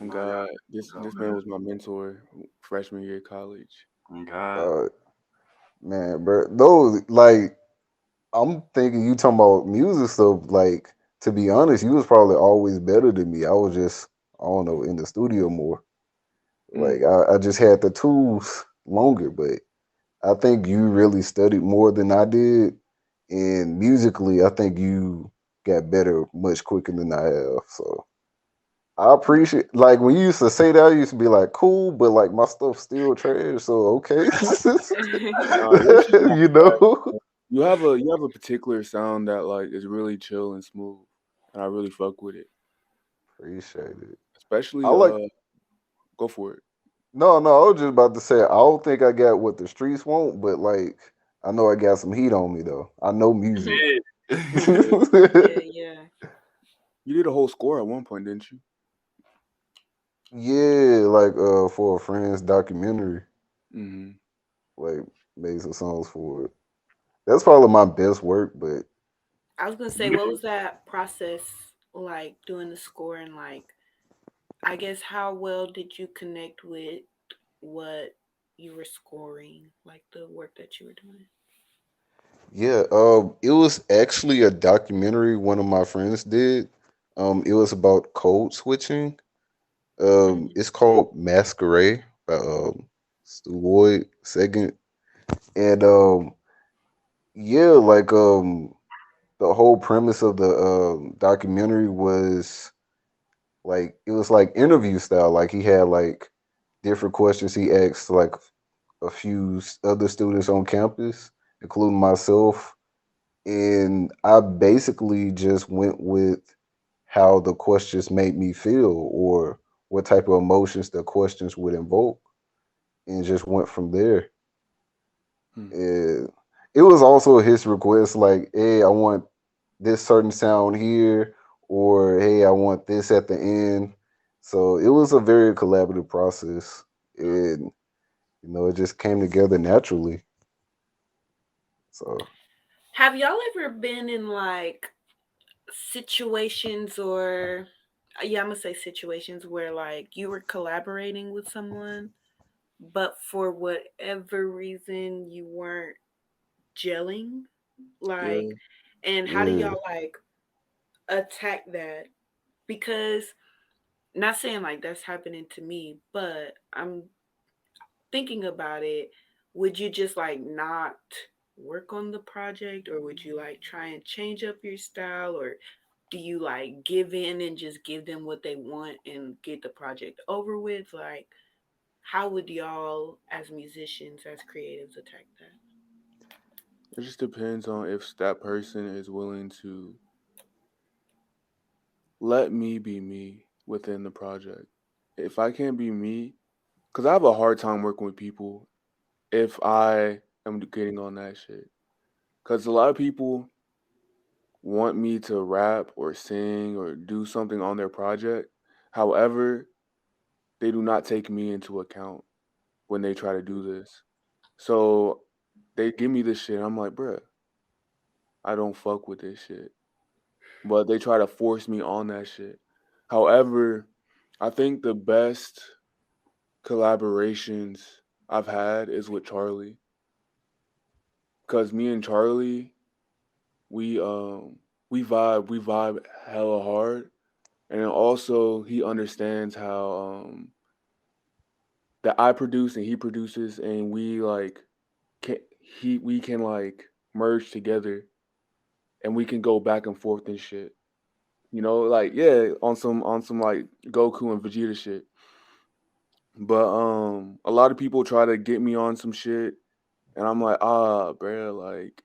Oh No, y'all God, this go, this man man. was my mentor freshman year of college. God. Uh man, bro. Those like I'm thinking you talking about music stuff, like to be honest, you was probably always better than me. I was just, I don't know, in the studio more. Like Mm. I just had the tools longer, but I think you really studied more than I did. And musically, I think you got better much quicker than I have. So I appreciate, like when you used to say that, I used to be like, cool, but like my stuff still trash. So okay. Nah, your shit not you trash. know? You have a particular sound that like is really chill and smooth, and I really fuck with it. Appreciate it. I Especially like, go for it. no, I was just about to say, I don't think I got what the streets want, but like, I know I got some heat on me though. I know music. Yeah. Yeah, yeah. You did a whole score at one point, didn't you? Yeah, like for a friend's documentary, Mm-hmm. like made some songs for it. That's probably my best work, but I was gonna say, Yeah. what was that process like doing the score and like, I guess how well did you connect with what you were scoring, like the work that you were doing? yeah, it was actually a documentary one of my friends did. It was about code switching. Mhm. It's called Masquerade by Stuart Second, and yeah, like the whole premise of the documentary was like it was like interview style. Like he had like different questions he asked like a few other students on campus, including myself, and I basically just went with how the questions made me feel or what type of emotions the questions would invoke, and just went from there. Hmm. And it was also his request, like, "Hey, I want this certain sound here," or "Hey, I want this at the end." So it was a very collaborative process, and it just came together naturally. So Have y'all ever been in like situations or yeah, I'm gonna say situations where like you were collaborating with someone, but for whatever reason you weren't gelling? Like, Yeah. and how do yeah, y'all like attack that? Because not saying like that's happening to me, but I'm thinking about it. Would you just like not work on the project, or would you like try and change up your style, or do you like give in and just give them what they want and get the project over with? Like, how would y'all as musicians, as creatives, attack that? It just depends on if that person is willing to let me be me within the project. If I can't be me, because I have a hard time working with people if I am getting on that shit. Because a lot of people want me to rap or sing or do something on their project. However, they do not take me into account when they try to do this. So they give me this shit. I'm like, bruh, I don't fuck with this shit. But they try to force me on that shit. However, I think the best collaborations I've had is with Charlie. Cause me and Charlie, we vibe hella hard. And then also he understands how that I produce and he produces, and we like we can like merge together and we can go back and forth and shit. You know, like yeah, on some like Goku and Vegeta shit. But a lot of people try to get me on some shit and I'm like, bruh, like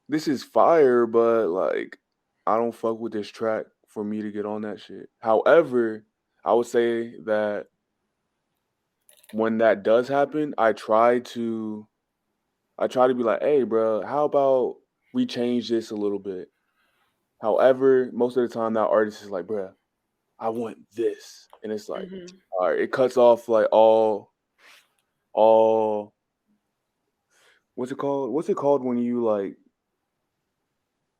this is fire, but like I don't fuck with this track for me to get on that shit. However, I would say that when that does happen, I try to be like, hey, bro, how about we change this a little bit? However, most of the time that artist is like, bro, I want this. And it's like, Mm-hmm. all right, it cuts off like all what's it called? What's it called when you like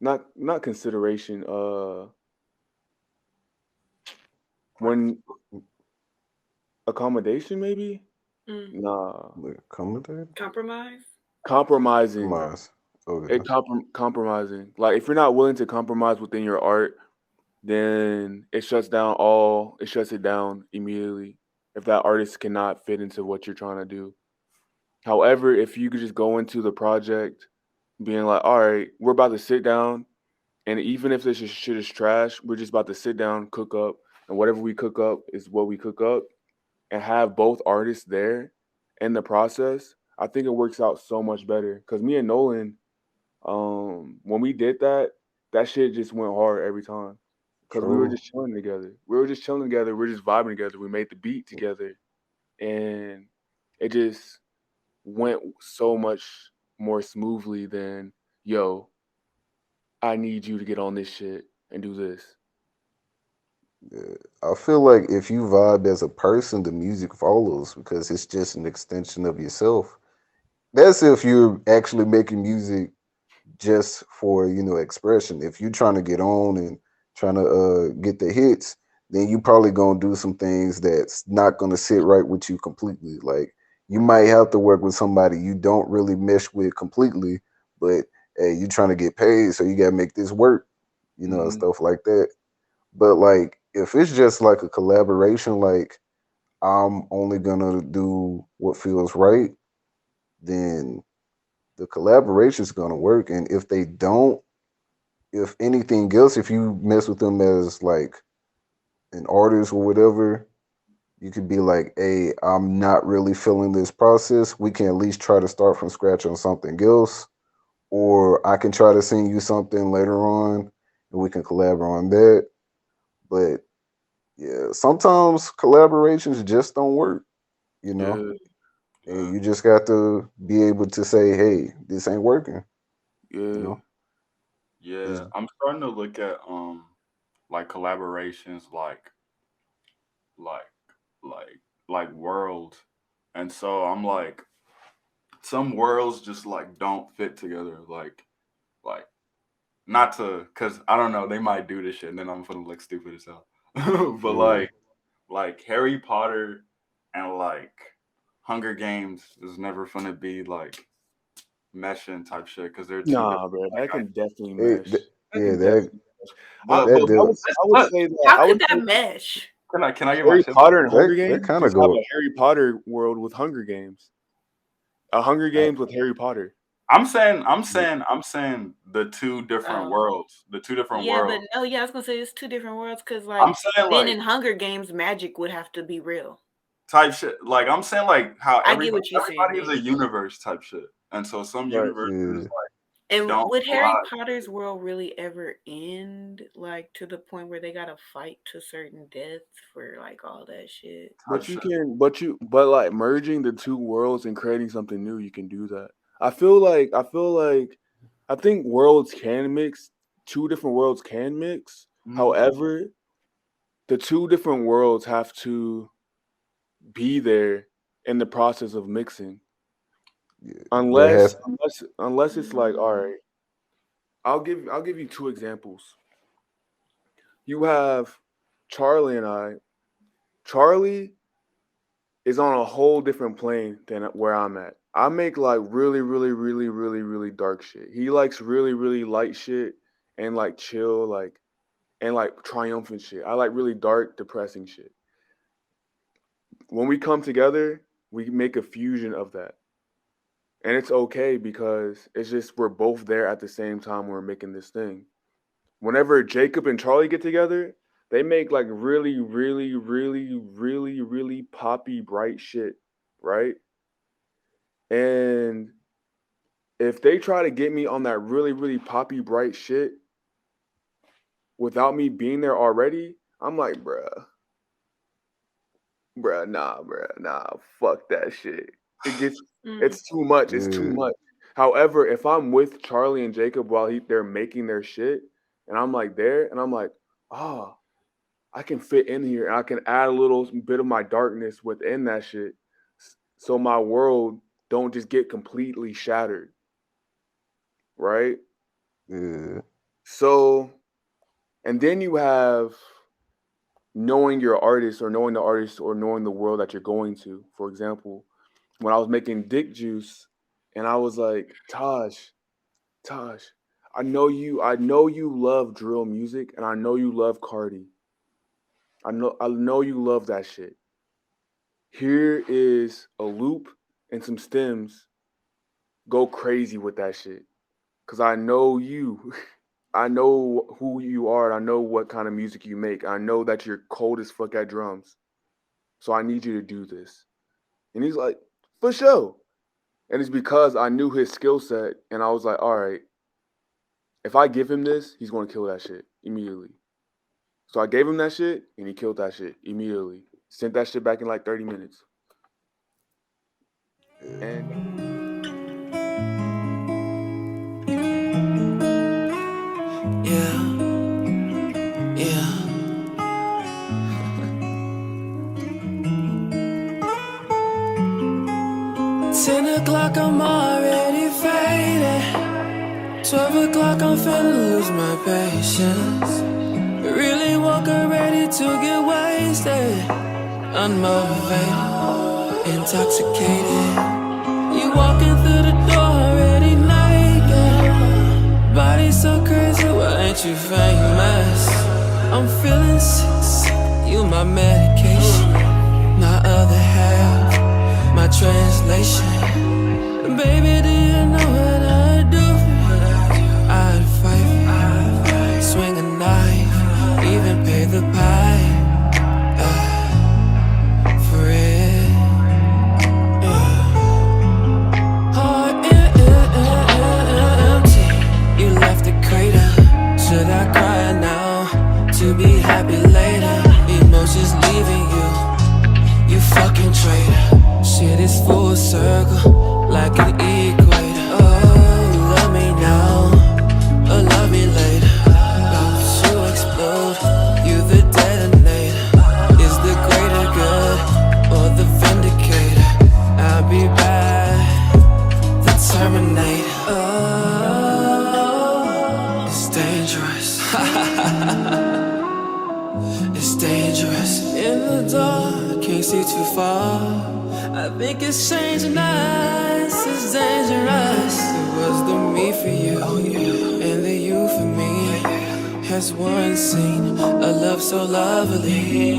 not consideration, when accommodation maybe? Mm. Nah. Accommodate? Compromise? Compromising. Compromise. Okay. Compromising. Like if you're not willing to compromise within your art, then it shuts it down immediately if that artist cannot fit into what you're trying to do. However, if you could just go into the project being like, all right, we're about to sit down, and even if this shit is trash, we're just about to sit down, cook up, and whatever we cook up is what we cook up, and have both artists there in the process, I think it works out so much better. Because me and Nolan, when we did that, that shit just went hard every time. Because we were True. just chilling together. We were just chilling together. We are just vibing together. We made the beat together. And it just went so much more smoothly than, yo, I need you to get on this shit and do this. Yeah. I feel like if you vibe as a person, the music follows because it's just an extension of yourself. That's if you're actually making music just for expression. If you're trying to get on and trying to get the hits, then you probably gonna do some things that's not gonna sit right with you completely. Like you might have to work with somebody you don't really mesh with completely, but hey, you trying to get paid, so you gotta make this work, and Mm-hmm. stuff like that. But like if it's just like a collaboration, like I'm only gonna do what feels right, then the collaboration is gonna work. And if they don't, if anything else, if you mess with them as like an artist or whatever, you could be like, hey, I'm not really feeling this process. We can at least try to start from scratch on something else. Or I can try to send you something later on and we can collaborate on that. But yeah, sometimes collaborations just don't work, you know? Yeah, And you just got to be able to say, hey, this ain't working, you yeah, know? Yeah, It's I'm starting to look at like collaborations like like like world. And so I'm like some worlds just like don't fit together like not to cuz I don't know, they might do this shit and then I'm gonna look stupid as hell. But yeah, like Harry Potter and like Hunger Games is never gonna be like meshing type shit because they're two nah, different bro, that like can definitely it, mesh. That yeah, can that definitely. I That deal. would say that. How could that mesh? Can I get Harry my shit? Potter and Hunger That Games? kind of Just have go. a Harry Potter world with Hunger Games. A Hunger Games with Harry Potter. I'm saying the two different worlds. The two different worlds. But I was gonna say it's two different worlds because I'm saying then in Hunger Games, magic would have to be real. Type shit. Like I'm saying like how everybody is a universe type shit. And so some universes like and would Harry Potter's world really ever end like to the point where they gotta fight to certain deaths for like all that shit? But like merging the two worlds and creating something new, you can do that. I think worlds can mix. Two different worlds can mix. Mm-hmm. However, the two different worlds have to be there in the process of mixing. Yeah. Unless it's like, all right, I'll give you two examples. You have Charlie and I. Charlie is on a whole different plane than where I'm at. I make like really, really, really, really, really dark shit. He likes really, really light shit and like chill, like and like triumphant shit. I like really dark, depressing shit. When we come together, we make a fusion of that. And it's okay because it's just we're both there at the same time when we're making this thing. Whenever Jacob and Charlie get together, they make like really, really, really, really, really poppy, bright shit, right? And if they try to get me on that really, really poppy, bright shit without me being there already, I'm like, bruh, nah, fuck that shit. It's too much. It's too much. However, if I'm with Charlie and Jacob while they're making their shit, and I'm like there, and I'm like, I can fit in here, and I can add a little bit of my darkness within that shit, so my world don't just get completely shattered, right? Yeah. So, and then you have knowing your artist, or knowing the artist, or knowing the world that you're going to. For example, when I was making Dick Juice, and I was like, Taj, I know you love drill music, and I know you love Cardi. I know you love that shit. Here is a loop and some stems. Go crazy with that shit. Cause I know you. I know who you are, and I know what kind of music you make. I know that you're cold as fuck at drums. So I need you to do this. And he's like, for sure. And it's because I knew his skill set, and I was like, all right, if I give him this, he's going to kill that shit immediately. So I gave him that shit, and he killed that shit immediately. Sent that shit back in like 30 minutes. And yeah. 10 o'clock, I'm already faded. 12 o'clock, I'm finna lose my patience. Really woke up ready to get wasted. Unmotivated, intoxicated. You walking through the door already naked. Body so crazy, why ain't you famous? I'm feeling sick, you my medication. My other half, my translation. Baby, do you know what I'd do? I'd fight, swing a knife, even pay the pipe. For it, heart empty. You left the crater. Should I cry now to be happy later? Emotions leaving you, you fucking traitor. Shit is full circle, like an equator. Oh, love me now, or love me later. About to explode, you the detonator. Is the greater good, or the vindicator? I'll be back, the terminator. Oh, it's dangerous. It's dangerous. In the dark, can't see too far. I think it's changing us, it's dangerous. It was the me for you, and the you for me. has one seen a love so lovely,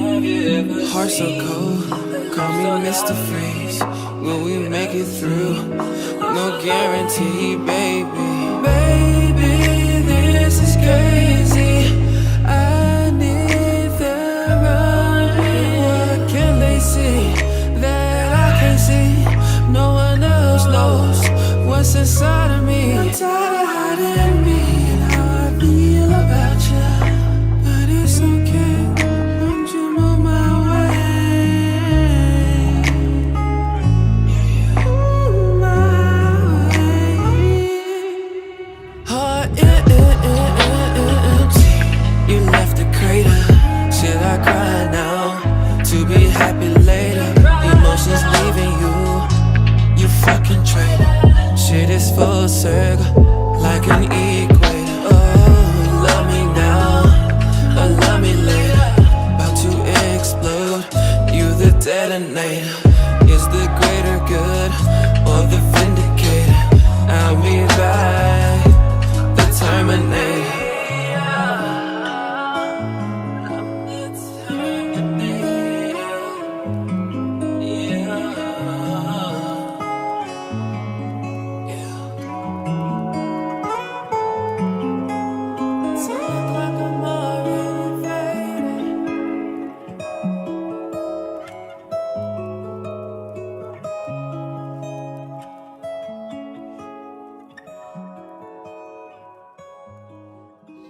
heart so cold, call me Mr. Freeze. Will we make it through? No guarantee, baby. Baby, this is crazy. I need therapy. What can they see that I can't see? No one else knows what's inside of me. I'm tired of hiding me and how I feel about you, but it's okay. Won't you move my way? Move my way. Heart empty. You left the crater. Should I cry now to be happy later? Emotions leaving you, you fucking traitor. Shit is full circle, like an equator. Oh, love me now, or love me later. About to explode, you the detonator. Is the greater good, or the vindicator? I'll be back, the Terminator.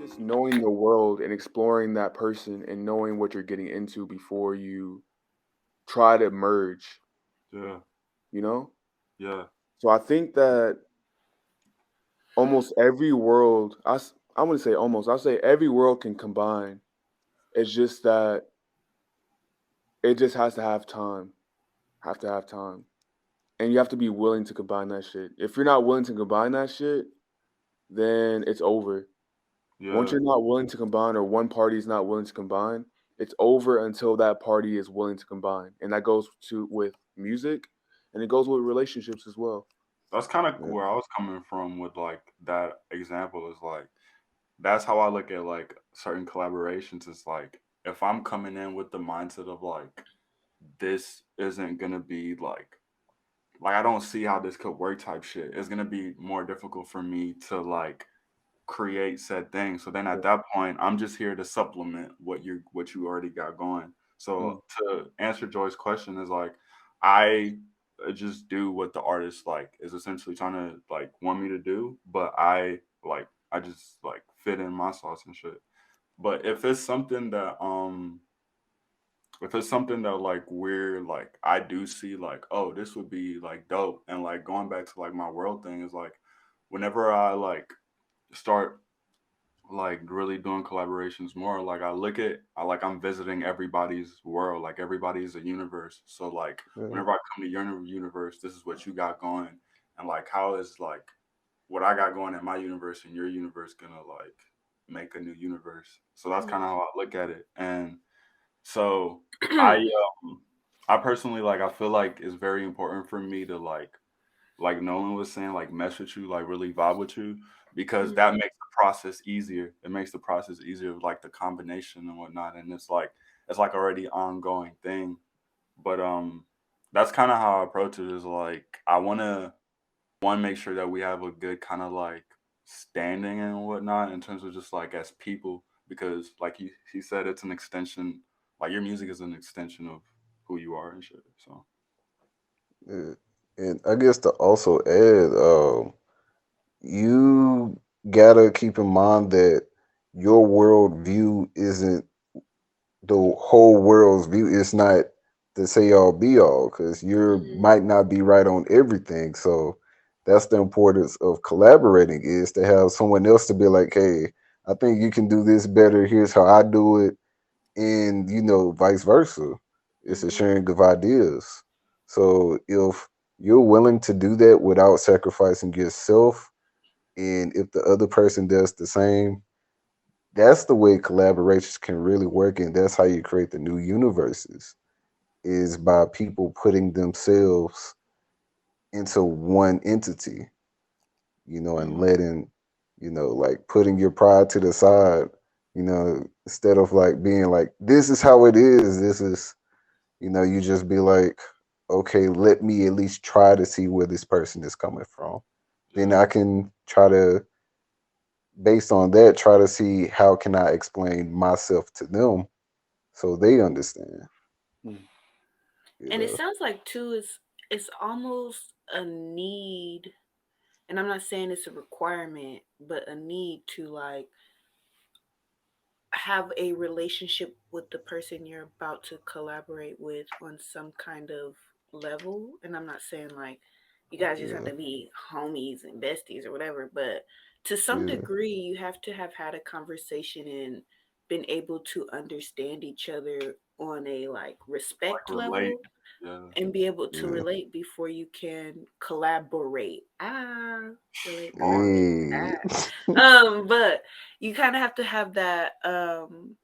Just knowing the world and exploring that person and knowing what you're getting into before you try to merge, Yeah, you know? yeah, So I think that almost every world, I'm going to say almost, I'll say every world can combine. It's just that it just has to have time. Have to have time. And you have to be willing to combine that shit. If you're not willing to combine that shit, then it's over. Once yeah. you're not willing to combine or one party is not willing to combine, it's over until that party is willing to combine. And that goes to with music and it goes with relationships as well. That's kind of Yeah. where I was coming from with like that example. Is like that's how I look at like certain collaborations. It's like if I'm coming in with the mindset of like this isn't gonna be like I don't see how this could work type shit. It's gonna be more difficult for me to like create said thing. So then at that point, I'm just here to supplement what you already got going. Mm. So to answer Joy's question is like I just do what the artist like is essentially trying to like want me to do, but I just like fit in my sauce and shit. But if it's something that like we're like I do see like oh this would be like dope and like going back to like my world thing is like whenever I like start like really doing collaborations more like I like I'm visiting everybody's world like everybody's a universe so like Yeah. whenever I come to your universe this is what you got going and like how is like what I got going in my universe and your universe gonna like make a new universe so that's kind of how I look at it and so I I personally like I feel like it's very important for me to like Nolan was saying, like mess with you, like really vibe with you, because that makes the process easier. It makes the process easier, like the combination and whatnot. And it's like already ongoing thing. But that's kind of how I approach it. Is like I wanna one make sure that we have a good kind of like standing and whatnot in terms of just like as people, because like he said, it's an extension. Like your music is an extension of who you are and shit. So Yeah. And I guess to also add, you gotta keep in mind that your worldview isn't the whole world's view. It's not the say all be all because you might not be right on everything. So that's the importance of collaborating is to have someone else to be like, hey, I think you can do this better. Here's how I do it, and vice versa. It's a sharing of ideas. So if you're willing to do that without sacrificing yourself, and if the other person does the same, that's the way collaborations can really work, and that's how you create the new universes is by people putting themselves into one entity, and letting, like putting your pride to the side You know, instead of like being like, this is how it is. This is, you just be like, okay, let me at least try to see where this person is coming from. Then I can try to, based on that, try to see how can I explain myself to them so they understand. Mm. And it Yeah, sounds like too it's almost a need, and I'm not saying it's a requirement, but a need to like have a relationship with the person you're about to collaborate with on some kind of level. And I'm not saying like you guys just have yeah, to be homies and besties or whatever, but to some yeah, degree, you have to have had a conversation and been able to understand each other on a like Like respect relate. level Yeah. and be able to yeah. relate before you can collaborate. Relate. Bars. Hey, But you kind of have to have that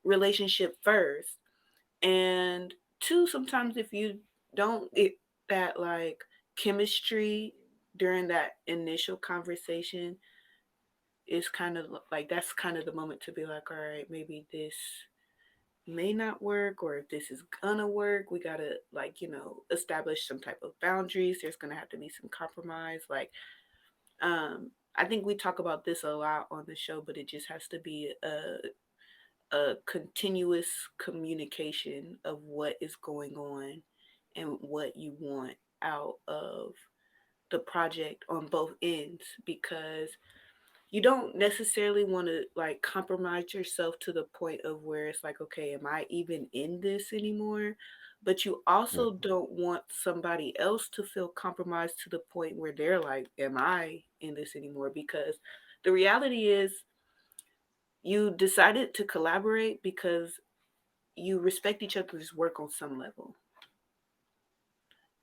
relationship first, and two, sometimes if you don't get that like chemistry during that initial conversation, is kind of like that's kind of the moment to be like, all right, maybe this may not work, or if this is gonna work, we gotta like establish some type of boundaries. There's gonna have to be some compromise. Like I think we talk about this a lot on the show, but it just has to be a continuous communication of what is going on and what you want out of the project on both ends, because you don't necessarily want to like compromise yourself to the point of where it's like, okay, am I even in this anymore? But you yeah, also don't want somebody else to feel compromised to the point where they're like, am I in this anymore? Because the reality is you decided to collaborate because you respect each other's work on some level,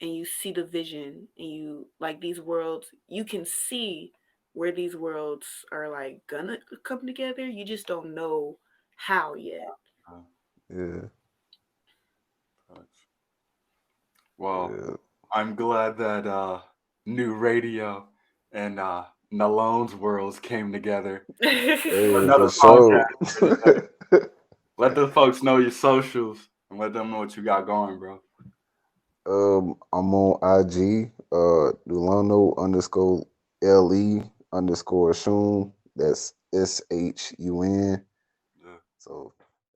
and you see the vision, and you like these worlds, you can see where these worlds are like gonna come together, you just don't know how yet. Uh, yeah, touch. Well, yeah. I'm glad that NuRadio and Nalone's worlds came together for Hey, another for sure. podcast here today. Let the folks know your socials and let them know what you got going, bro. I'm on IG, Delano underscore LE underscore Shun. That's SHUN. Yeah. So